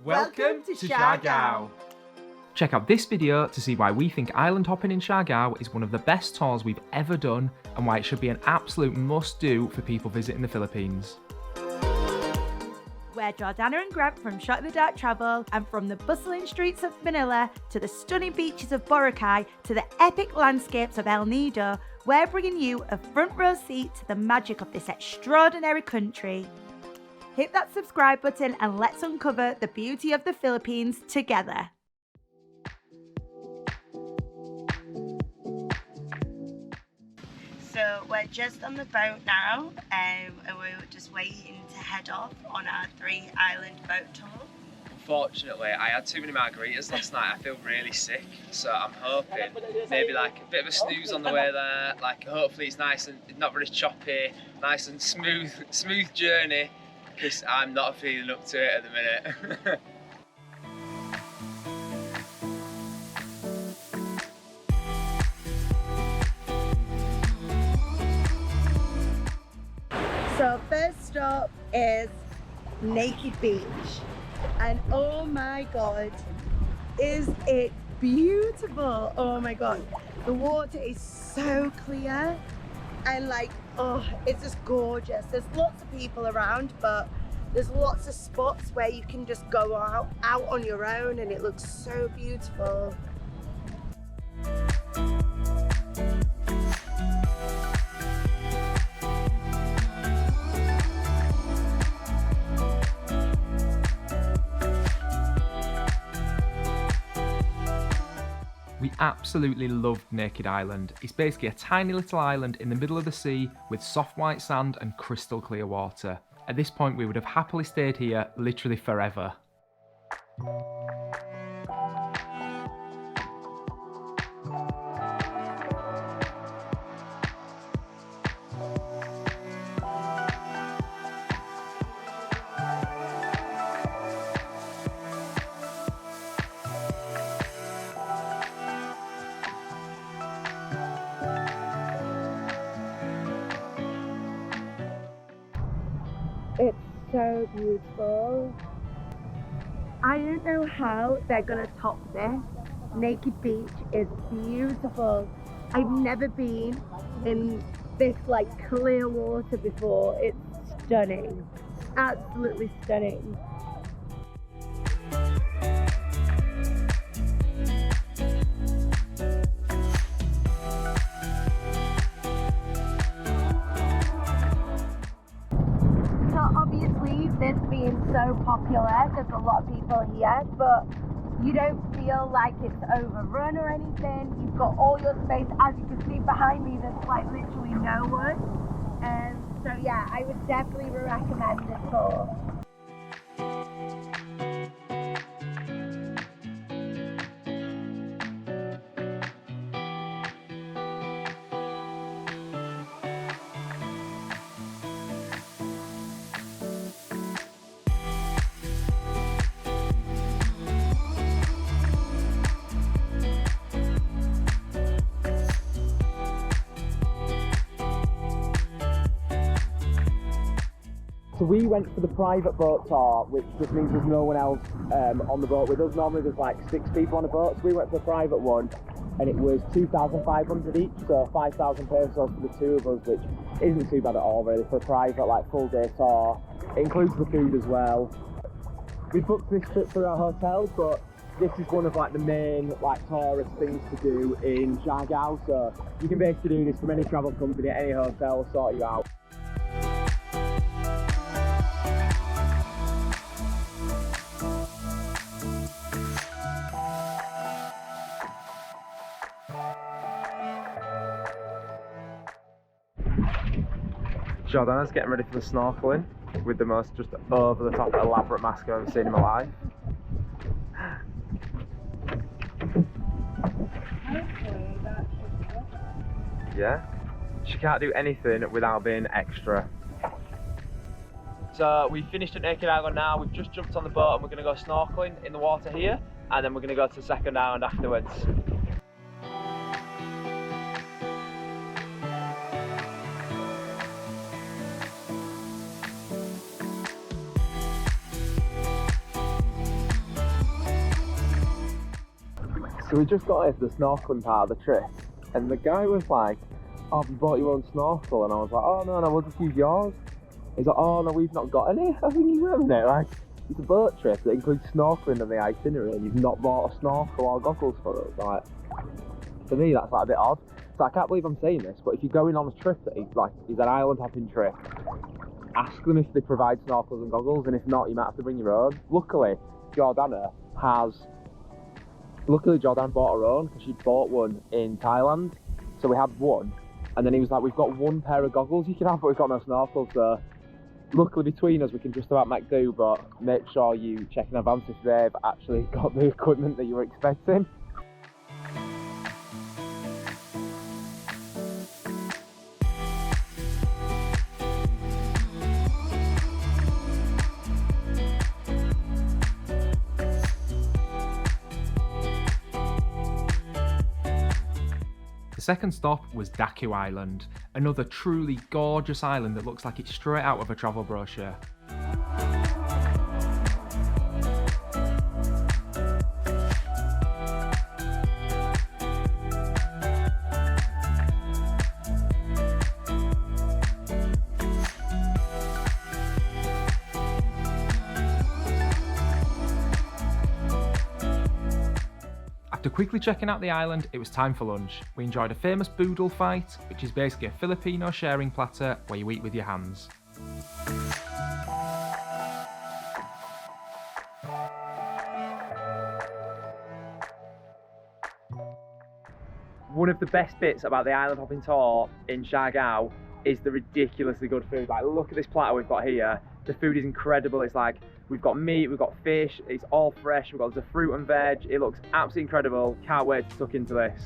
Welcome to Siargao. Check out this video to see why we think island hopping in Siargao is one of the best tours we've ever done and why it should be an absolute must-do for people visiting the Philippines. We're Jordana and Grant from Shot in the Dark Travel, and from the bustling streets of Manila to the stunning beaches of Boracay to the epic landscapes of El Nido, we're bringing you a front row seat to the magic of this extraordinary country. Hit that subscribe button and let's uncover the beauty of the Philippines together. So we're just on the boat now, and we're just waiting to head off on our 3-island boat tour. Unfortunately, I had too many margaritas last night. I feel really sick, so I'm hoping maybe like a bit of a snooze on the way there. Like hopefully it's nice and not very choppy, nice and smooth journey, because I'm not feeling up to it at the minute. So first stop is Naked Beach, and oh my god, is it beautiful. Oh my god, the water is so clear and like, oh, it's just gorgeous. There's lots of people around, but there's lots of spots where you can just go out on your own, and it looks so beautiful. We absolutely loved Naked Island. It's basically a tiny little island in the middle of the sea with soft white sand and crystal clear water. At this point, we would have happily stayed here literally forever. It's so beautiful. I don't know how they're gonna top this. Naked Beach is beautiful. I've never been in this like clear water before. It's stunning, absolutely stunning. Obviously, this being so popular, there's a lot of people here, but you don't feel like it's overrun or anything. You've got all your space. As you can see behind me, there's like literally no one. And so yeah, I would definitely recommend this tour. So we went for the private boat tour, which just means there's no one else on the boat with us. Normally there's like 6 people on a boat, so we went for the private one, and it was 2,500 each, so 5,000 pesos for the two of us, which isn't too bad at all really for a private like full day tour. It includes the food as well. We booked this trip for our hotel, but this is one of like the main like tourist things to do in Siargao, so you can basically do this from any travel company at any hotel, sort you out. Jordana's getting ready for the snorkeling with the most just over the top elaborate mask I've ever seen in my life. Yeah, she can't do anything without being extra. So we finished at Naked Island now, we've just jumped on the boat and we're going to go snorkeling in the water here, and then we're going to go to the second island afterwards. So we just got into the snorkeling part of the trip, and the guy was like, "Oh, have you bought your own snorkel?" And I was like, "Oh no, we'll just use yours." He's like, "Oh no, we've not got any." I think you're having it. Like, it's a boat trip that includes snorkeling on the itinerary, and you've not bought a snorkel or goggles for us. Like, to me, that's like a bit odd. So I can't believe I'm saying this, but if you're going on a trip that is an island hopping trip, ask them if they provide snorkels and goggles, and if not, you might have to bring your own. Luckily, Jordana bought her own because she bought one in Thailand. So we had one, and then he was like, "We've got one pair of goggles you can have, but we've got no snorkel." So luckily between us, we can just about make do, but make sure you check in advance if they've actually got the equipment that you were expecting. The second stop was Daku Island, another truly gorgeous island that looks like it's straight out of a travel brochure. After quickly checking out the island, it was time for lunch. We enjoyed a famous boodle fight, which is basically a Filipino sharing platter where you eat with your hands. One of the best bits about the island hopping tour in Siargao is the ridiculously good food. Like, look at this platter we've got here. The food is incredible. It's like, we've got meat, we've got fish, it's all fresh, we've got the fruit and veg. It looks absolutely incredible. Can't wait to tuck into this.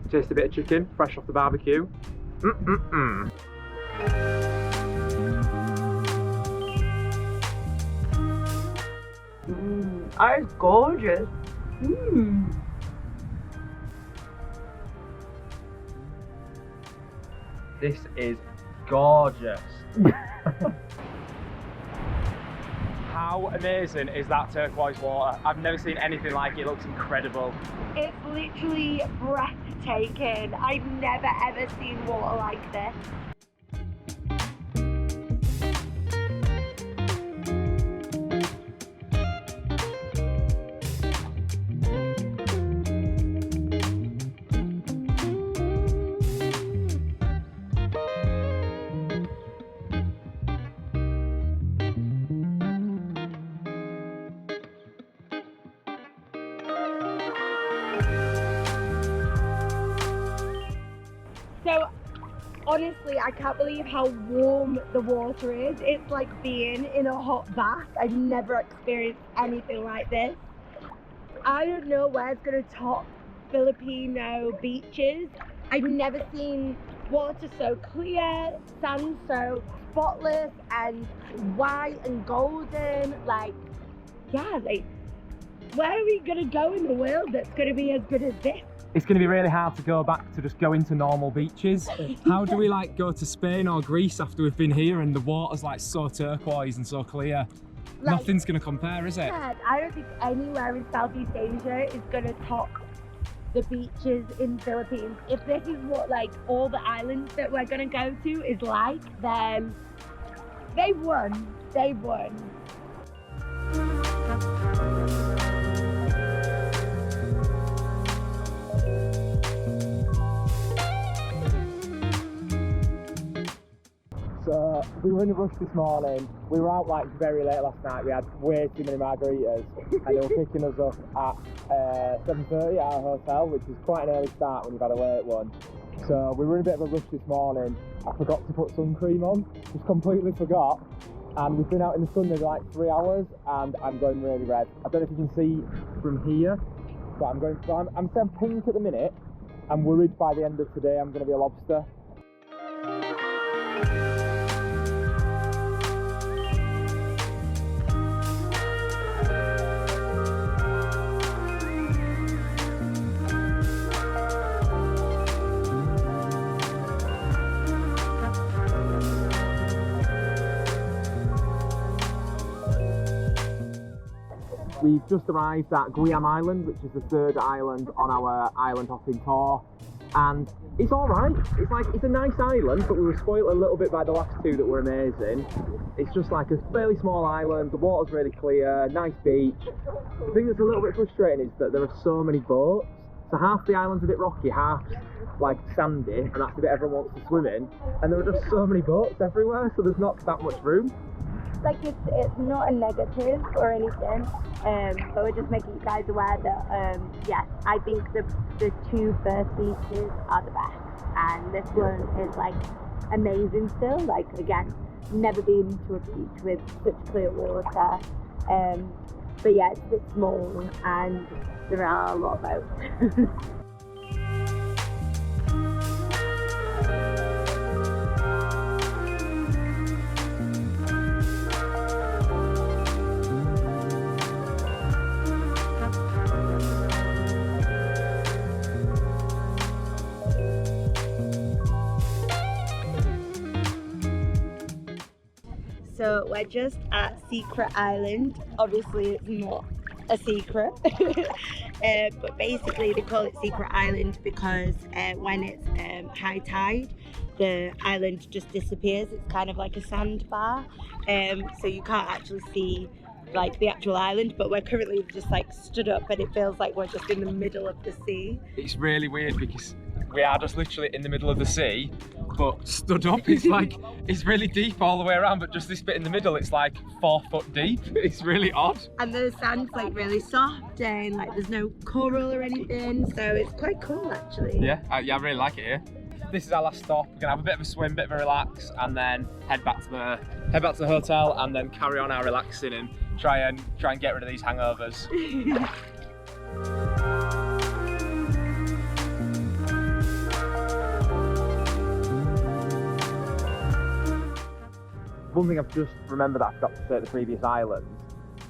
Taste a bit of chicken, fresh off the barbecue. That is gorgeous. This is gorgeous. How amazing is that turquoise water? I've never seen anything like it. It looks incredible. It's literally breathtaking. I've never ever seen water like this. So honestly, I can't believe how warm the water is. It's like being in a hot bath. I've never experienced anything like this. I don't know where's gonna top Filipino beaches. I've never seen water so clear, sand so spotless and white and golden. Like, yeah, like, where are we gonna go in the world that's gonna be as good as this? It's going to be really hard to go back to just going to normal beaches. How do we like go to Spain or Greece after we've been here and the water's like so turquoise and so clear? Like, nothing's going to compare, is it? Yeah, I don't think anywhere in Southeast Asia is going to top the beaches in Philippines. If this is what like all the islands that we're going to go to is like, then they've won. They've won. So we were in a rush this morning. We were out like very late last night. We had way too many margaritas and they were picking us up at 7:30 at our hotel, which is quite an early start when you've had a late one. So we were in a bit of a rush this morning. I forgot to put sun cream on, just completely forgot. And we've been out in the sun nearly like 3 hours and I'm going really red. I don't know if you can see from here, but I'm going, so I'm saying pink at the minute. I'm worried by the end of today I'm going to be a lobster. We've just arrived at Guiam Island, which is the third island on our island hopping tour, and it's alright. It's a nice island, but we were spoiled a little bit by the last two that were amazing. It's just like a fairly small island, the water's really clear, nice beach. The thing that's a little bit frustrating is that there are so many boats, so half the island's a bit rocky, half like sandy, and that's the bit everyone wants to swim in, and there are just so many boats everywhere, so there's not that much room. Like it's not a negative or anything, but we're just making you guys aware that yes, I think the two first beaches are the best, and this one is like amazing still. Like again, never been to a beach with such clear water, but yeah, it's a bit small and there are a lot of boats. So we're just at Secret Island. Obviously it's not a secret, but basically they call it Secret Island because when it's high tide, the island just disappears. It's kind of like a sandbar, so you can't actually see like the actual island, but we're currently just like stood up and it feels like we're just in the middle of the sea. It's really weird because we are just literally in the middle of the sea, but stood up. It's like, it's really deep all the way around, but just this bit in the middle, it's like 4 foot deep. It's really odd. And the sand's like really soft and like there's no coral or anything, so it's quite cool actually. Yeah, I really like it here. This is our last stop. We're gonna have a bit of a swim, bit of a relax, and then head back to the hotel, and then carry on our relaxing and try and get rid of these hangovers. One thing I've just remembered that I forgot to say at the previous islands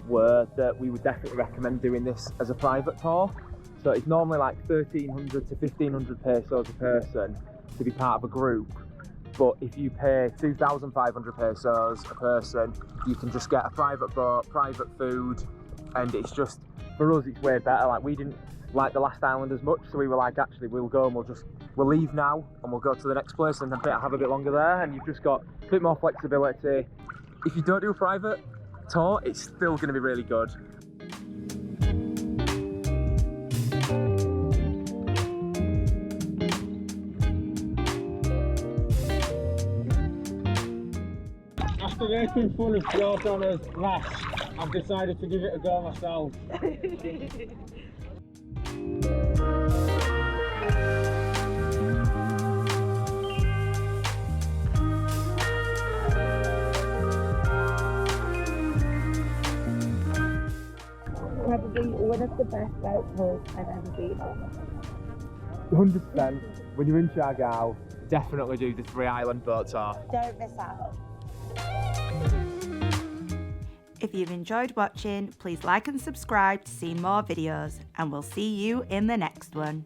were that we would definitely recommend doing this as a private tour. So it's normally like 1,300 to 1,500 pesos a person to be part of a group. But if you pay 2,500 pesos a person, you can just get a private boat, private food, and it's just, for us, it's way better. Like, we didn't like the last island as much, so we were like, actually, we'll go and we'll leave now and we'll go to the next place and have a bit longer there, and you've just got a bit more flexibility. If you don't do a private tour, it's still going to be really good. After making fun of Jordana's lash, I've decided to give it a go myself. Probably one of the best boat tours I've ever been on. 100%. When you're in Siargao, definitely do the 3 island boat tour. Don't miss out. If you've enjoyed watching, please like and subscribe to see more videos, and we'll see you in the next one.